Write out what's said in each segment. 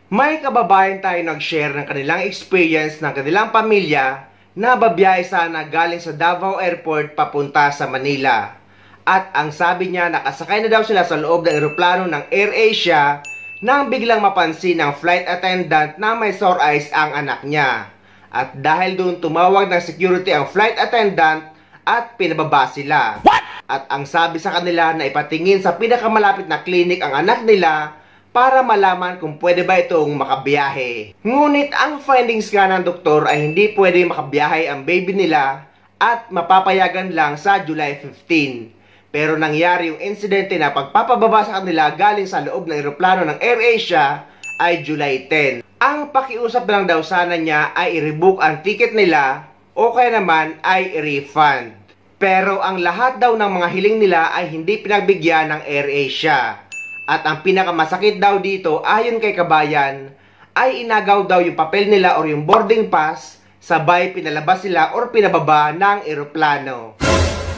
May kababayan tayo nag-share ng kanilang experience ng kanilang pamilya na babiyahe sana galing sa Davao Airport papunta sa Manila. At ang sabi niya, nakasakay na daw sila sa loob ng eroplano ng AirAsia nang biglang mapansin ng flight attendant na may sore eyes ang anak niya. At dahil doon tumawag ng security ang flight attendant at pinababa sila. What? At ang sabi sa kanila na ipatingin sa pinakamalapit na clinic ang anak nila para malaman kung pwede ba itong makabiyahe. Ngunit ang findings nga ng doktor ay hindi pwede makabiyahe ang baby nila at mapapayagan lang sa July 15. Pero nangyari yung insidente na pagpapababa sa kanila galing sa loob ng eroplano ng AirAsia ay July 10. Ang pakiusap lang daw sana niya ay i-rebook ang ticket nila o kaya naman ay i-refund. Pero ang lahat daw ng mga hiling nila ay hindi pinagbigyan ng AirAsia. At ang pinakamasakit daw dito, ayon kay kabayan, ay inagaw daw yung papel nila or yung boarding pass, sabay pinalabas sila or pinababa ng eroplano.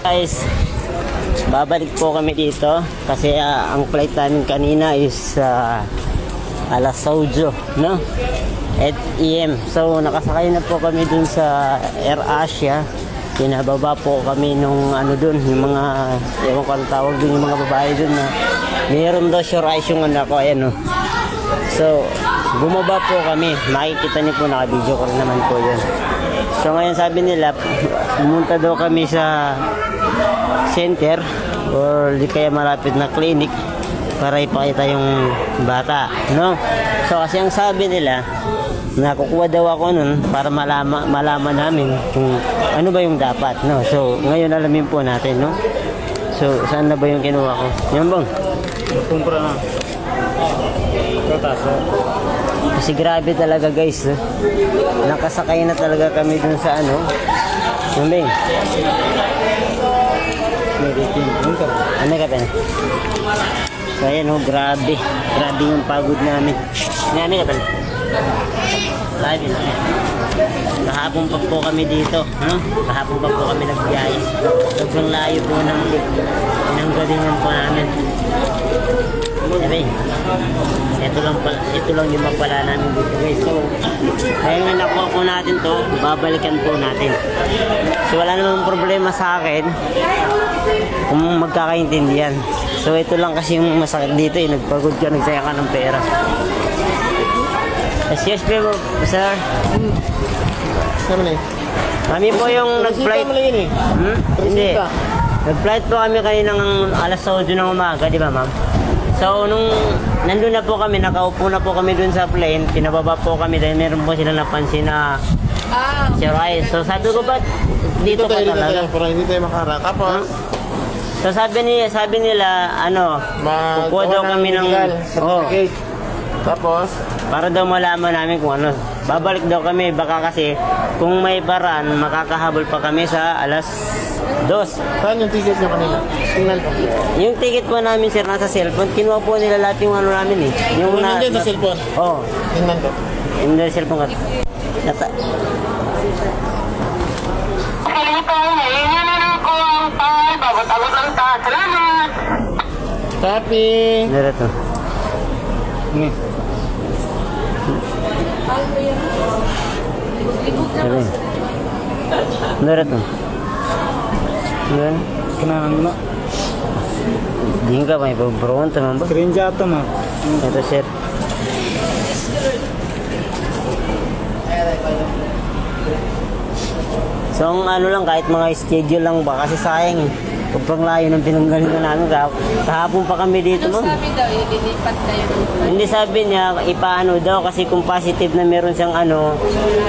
Guys, babalik po kami dito kasi ang flight namin kanina is alas 8, no? 8 AM. So nakasakay na po kami dun sa AirAsia. Pinababa po kami nung ano dun, yung mga, ewan ko ang tawag dun, yung mga babae dun na mayroon daw sure eyes yung anak ko, ayan o. So, bumaba po kami. Makikita niyo po, naka-video ko rin naman po yun. So, ngayon sabi nila, pumunta daw kami sa center or di kaya malapit na clinic para ipakita yung bata, no? So, kasi ang sabi nila, nakukuha daw ako nun para malaman namin kung ano ba yung dapat, no? So, ngayon alamin po natin, no? So, saan na ba yung kinuha ko? Yan bang? Kumpra na. Kataso. Kasi grabe talaga guys, no? Nakasakay na talaga kami dun sa ano. Yan bang? Ano ka pa na? So, ayan o, grabe. Grabe yung pagod namin. Ano ka pa na? Live na. Kahapon pa po kami dito, no? Kahapon pa po kami nagbiyahe. Sobrang layo po ng galingan po namin. Sabi, ito lang yung mapala namin dito guys. So, kaya nga nakuha po natin to, babalikan po natin. So, wala namang problema sa akin kung magkakaintindihan. So, ito lang kasi yung masakit dito, nagpagod ka, nagsaya ka ng pera. Excuse me, sir. Kami po yung nag-flight. Hindi. Nag-flight po kami kaninang alas 8 ng umaga, di ba ma'am? So, nung nandun na po kami, nakaupo na po kami dun sa plane, pinababa po kami dahil meron po sila napansin na sure eyes. So, sabi ko, ba't dito ka talaga? Para hindi tayo makaharap. Tapos, so, sabi nila, ano, kukuha daw kami ng certificate. Tapos, para daw malaman namin kung ano. Babalik daw kami, baka kasi kung may paraan, makakahabol pa kami sa alas 2. saan yung ticket nyo kanina? Tingnan ko. Yung ticket po namin sir, nasa cellphone. Kinuha po nila lahat yung ano namin eh. Yung nandiyan sa cellphone? Oo. Tingnan ko. Yung na cellphone ka. Copy. Nara to. Ini. Sabi. Nara to. Yan. Kenalan mo. Di ka may pabron teman ba? Screenshot mo. Ito sir. So ang ano lang, kahit mga schedule lang ba, kasi sayang eh. Sobrang layo ng pinanggalingan namin. Kahapon pa kami dito, ma'am. Sabi daw, ililipat kayo dito. Hindi, sabi niya, ipaano daw kasi kung positive na meron siyang ano,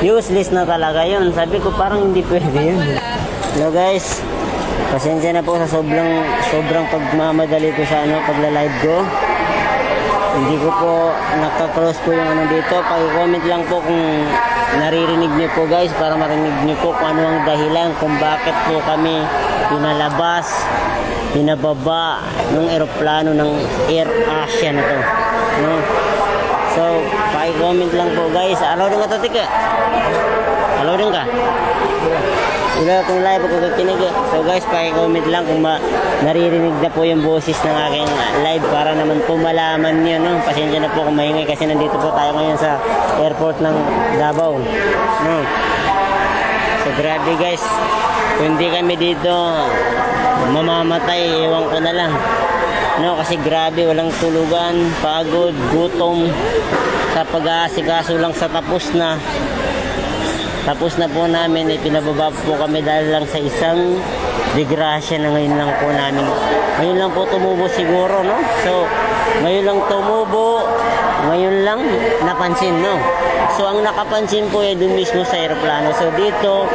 useless na talaga yun. Sabi ko, parang hindi pwede yun. Hello guys, pasensya na po sa sobrang pagmamadali ko sa ano, pagla-live ko. Hindi ko po naka-close po yung ano dito. Pag-comment lang po kung naririnig niyo po guys, para marinig niyo po kung ano ang dahilan kung bakit po kami pinalabas, pinababa ng eroplano ng AirAsia na to, no? So, paki-comment comment lang po guys. Alaw din ka to, tika. Alaw din ka. Wala kung live ako kakinig. So guys, paki-comment lang kung naririnig na po yung boses ng aking live para naman po malaman nyo, no? Pasensya na po kung maingay kasi nandito po tayo ngayon sa airport ng Davao, no? So grabe guys, kung hindi kami dito mamamatay, ewan ko na lang, no? Kasi grabe, walang tulugan, pagod, gutom sa pag-aasikaso lang sa tapos na po namin, pinababa po kami dahil lang sa isang disgrasya na ngayon lang po namin. Ngayon lang po tumubo siguro, no? So, ngayon lang tumubo, ngayon lang napansin, no? So, ang nakapansin po ay dun mismo sa aeroplano. So, dito,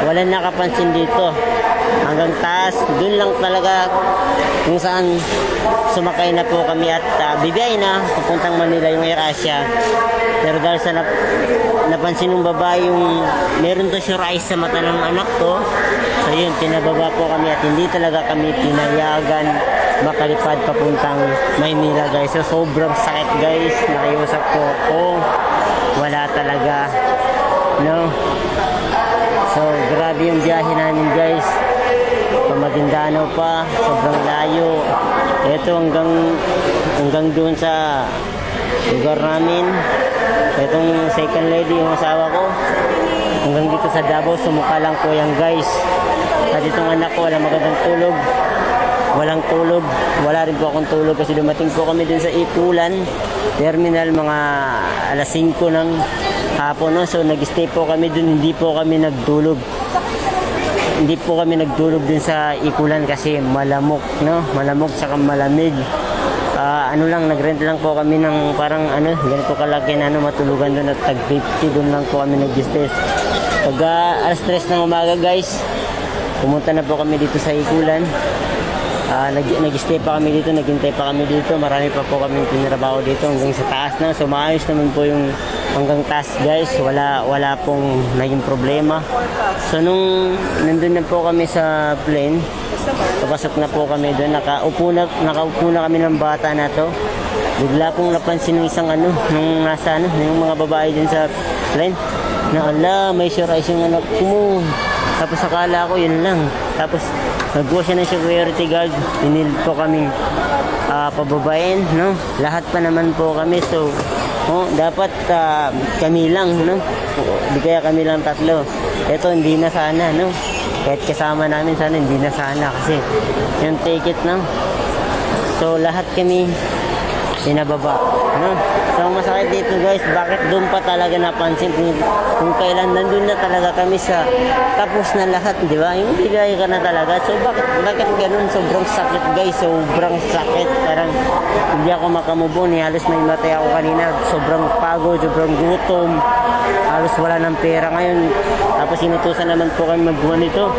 walang nakapansin dito. Hanggang taas, dun lang talaga kung saan sumakay na po kami at bibiyay na papuntang Manila yung Air Asia. Pero dahil sa napansin ng babae yung meron to sure eyes sa mata ng anak ko, so yun, pinababa po kami at hindi talaga kami pinayagan makalipad papuntang Maynila guys. So sobrang sakit guys, nakiusap po ako, wala talaga, no? So grabe yung biyahe namin guys, Maguindanao pa, sobrang layo. Ito hanggang doon sa lugar namin. Itong second lady, yung asawa ko, hanggang dito sa Davao, sumuka lang po yan guys. At itong anak ko, walang magandang tulog. Walang tulog, wala rin po akong tulog kasi dumating po kami dun sa Ikulan Terminal mga alas 5 ng hapon, no? So nag-stay po kami dun, hindi po kami nagtulog. Hindi po kami nagtulog dun sa Ikulan kasi malamok, no? Malamok saka malamig. Nag-rent lang po kami ng parang ganito kalaki na matulugan doon at tag 50 doon lang po kami nag-stay. Pag alas 3 ng umaga guys, pumunta na po kami dito sa Ikulan. Nag-stay pa kami dito, naghintay pa kami dito. Marami pa po kami pinirabaho dito hanggang sa taas na. So maayos naman po yung hanggang taas guys. Wala pong naging problema. So nung nandun na po kami sa plane, papasok na po kami doon. Nakaupo na kami ng bata na to. Bigla kong napansin ng isang nung nasa yung mga babae din sa plane na ala, may sure eyes yung anak mo. Tapos akala ko yun lang. Tapos nagbuo siya ng security guard. Pinil po kaming pababain, no? Lahat pa naman po kami. So dapat kami lang, no? Di kaya kami lang tatlo. Ito hindi na sana, no? Kahit kasama namin sana, hindi na sana kasi yung ticket, no? So lahat kami pinababa, no? So masakit dito guys, bakit doon pa talaga napansin kung kailan nandun na talaga kami sa tapos na lahat, di ba? Yung bigay ka na talaga. So bakit ganun? Sobrang sakit guys, sobrang sakit. Parang hindi ako makamubon, halos may matay ako kanina. Sobrang pagod, sobrang gutom, halos wala ng pera ngayon. Tapos inutusan naman po kami magbuwan nito,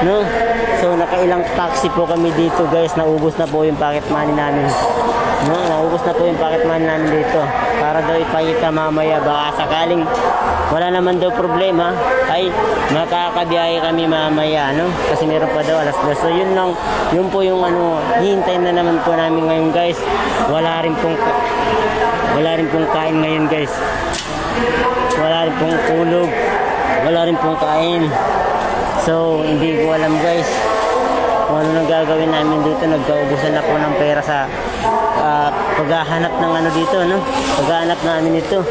no? So nakailang taxi po kami dito guys, naubos na po yung pocket money namin. No, naubos na po yung pocket money namin dito. Para daw ipakita mamaya, baka sakaling wala naman daw problema, ay makakabiyahe kami mamaya, no? Kasi meron pa daw alas 2. So yun lang, yun po yung hihintayin na naman po namin ngayon guys. Wala rin pong kain ngayon guys. Wala rin pong tulog. Wala rin pong kain. So hindi ko alam guys kung ano nang gagawin namin dito. Nagkaubusan na po ng pera sa paghahanap ng dito, no? Paghahanap namin ito.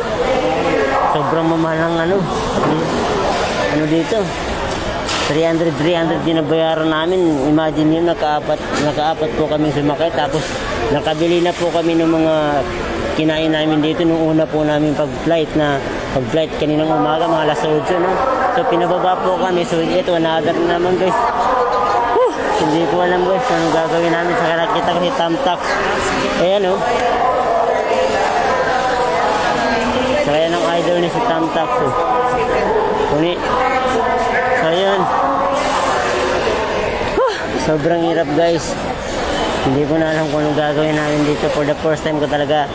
Sobrang mamahal ng dito. 300 din na bayaran namin. Imagine yun, nakaapat po kami sumakay. Tapos nakabili na po kami ng mga kinain namin dito nung una po namin pag-flight kaninang umaga, mga alas 8, no? So pinababa po kami. So ito, another naman guys. Hindi ko alam guys anong gagawin namin. Sa nakita ko si Tamtax. Ayan, oh. So ayan ang idol ni si Tamtax, oh. Kuni. So ayan. Sobrang hirap guys. Hindi ko na alam kung anong gagawin namin dito. For the first time ko talaga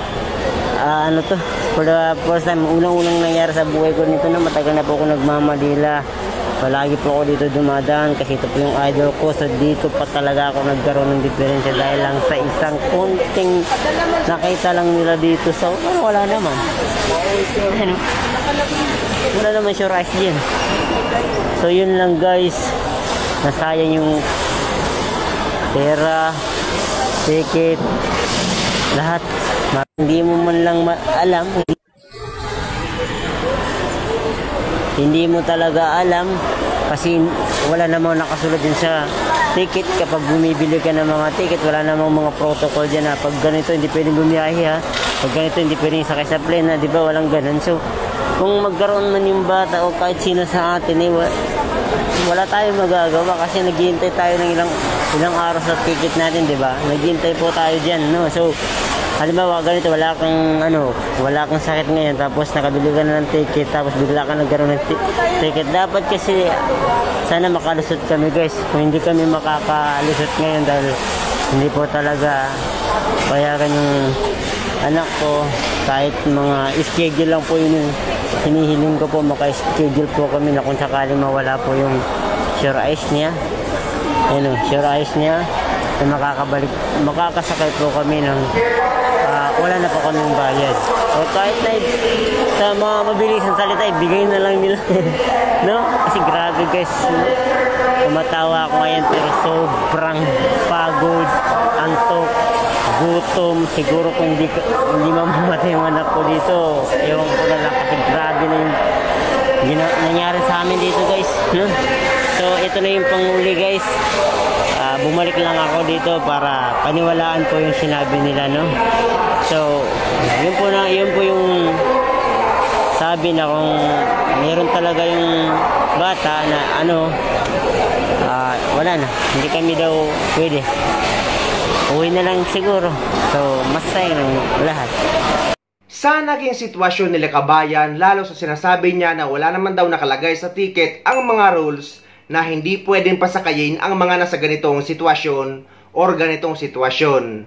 for the first time, unang-unang nangyari sa buhay ko nito na matagal na po ako nagmamadila. Palagi po ako dito dumadaan kasi ito po yung idol ko. So dito pa talaga ako nagkaroon ng diferensya dahil lang sa isang konting nakita lang nila dito. So wala naman. Ano? Wala naman sure eyes din. So yun lang guys. Nasayang yung pera, ticket, lahat. Hindi mo man lang alam. Hindi mo talaga alam kasi wala namang nakasulad din sa ticket. Kapag bumibili ka ng mga ticket, wala namang mga protocol dyan na pag ganito hindi pwedeng bumiyahe ha, pag ganito hindi pwedeng sakay sa plane ha, di ba? Walang ganun. So kung magkaroon man yung bata o kahit sino sa atin wala tayong magagawa kasi naghihintay tayo ng ilang araw sa ticket natin, di ba? Naghihintay po tayo dyan, no? So halimbawa ganito, wala kang sakit ngayon tapos nakabili ka na ng ticket tapos bigla ka nagkaroon ng ticket. Dapat kasi sana makalusot kami guys. Kung hindi kami makakalusot ngayon dahil hindi po talaga payagan yung anak ko, kahit mga schedule lang po yun hinihiling ko po, maka-schedule po kami na kung sakaling mawala po yung sure eyes niya, sure eyes niya na makakasakay po kami ng wala na po kaming bayad. O kahit na sa mga mabilisang salita, ibigay na lang nila. No? Kasi grabe guys, no? Tumatawa ako ngayon pero sobrang pagod, antok, gutom. Siguro kung hindi mamamatay yung anak ko dito, ewan ko na lang kasi grabe na yung nangyari sa amin dito guys, no? So ito na yung panguli guys. Bumalik lang ako dito para paniwalaan ko yung sinabi nila, no? So yun po yung sabi na kung mayroon talaga yung bata na wala na, hindi kami daw pwede, uwi na lang siguro. So masaya ng lahat. Sa naging sitwasyon nila kabayan, lalo sa sinasabi niya na wala naman daw nakalagay sa ticket ang mga rules na hindi pwedeng pasakayin ang mga nasa ganitong sitwasyon or ganitong sitwasyon.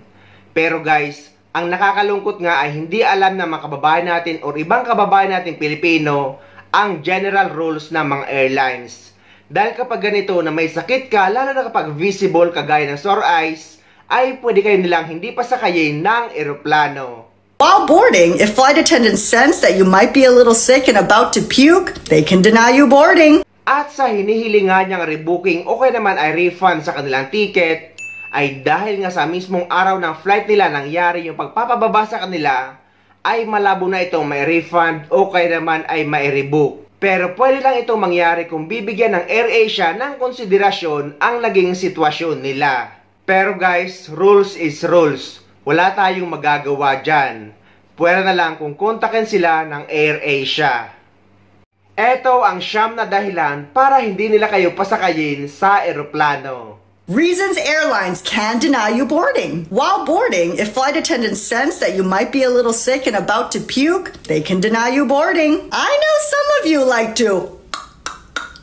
Pero guys, ang nakakalungkot nga ay hindi alam ng mga kababayan natin or ibang kababayan natin Pilipino ang general rules ng mga airlines. Dahil kapag ganito na may sakit ka, lalo na kapag visible kagaya ng sore eyes, ay pwede kayo nilang hindi pasakayin ng eroplano. While boarding, if flight attendants sense that you might be a little sick and about to puke, they can deny you boarding. At sa hinihilingan niyang rebooking o kaya naman ay refund sa kanilang ticket, ay dahil nga sa mismong araw ng flight nila nangyari yung pagpapababa sa kanila, ay malabo na itong may refund o kaya naman ay may rebook. Pero pwede lang itong mangyari kung bibigyan ng AirAsia ng konsiderasyon ang naging sitwasyon nila. Pero guys, rules is rules. Wala tayong magagawa dyan. Pwede na lang kung kontakin sila ng AirAsia. Ito ang siyam na dahilan para hindi nila kayo pasakayin sa eroplano. Reasons airlines can deny you boarding. While boarding, if flight attendants sense that you might be a little sick and about to puke, they can deny you boarding. I know some of you like to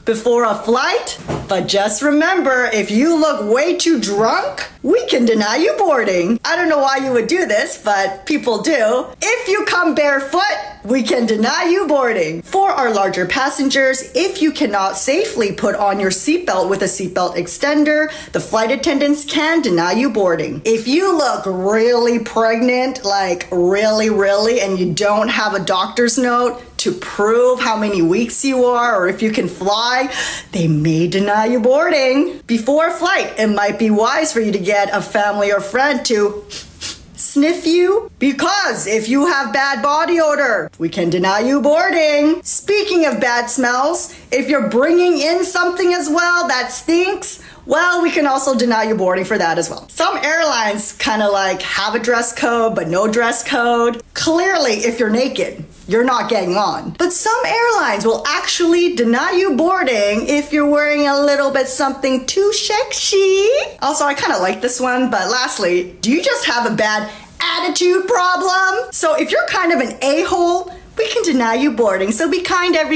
before a flight, but just remember, if you look way too drunk, we can deny you boarding. I don't know why you would do this, but people do. If you come barefoot, we can deny you boarding. For our larger passengers, if you cannot safely put on your seatbelt with a seatbelt extender, the flight attendants can deny you boarding. If you look really pregnant, like really, and you don't have a doctor's note to prove how many weeks you are or if you can fly, they may deny you boarding. Before a flight, it might be wise for you to get a family or friend to sniff you, because if you have bad body odor, we can deny you boarding. Speaking of bad smells, if you're bringing in something as well that stinks, well, we can also deny you boarding for that as well. Some airlines kind of like have a dress code but no dress code. Clearly, if you're naked, you're not getting on. But some airlines will actually deny you boarding if you're wearing a little bit something too sexy. Also, I kind of like this one, but lastly, do you just have a bad attitude problem? So if you're kind of an a-hole, we can deny you boarding. So be kind, everyone.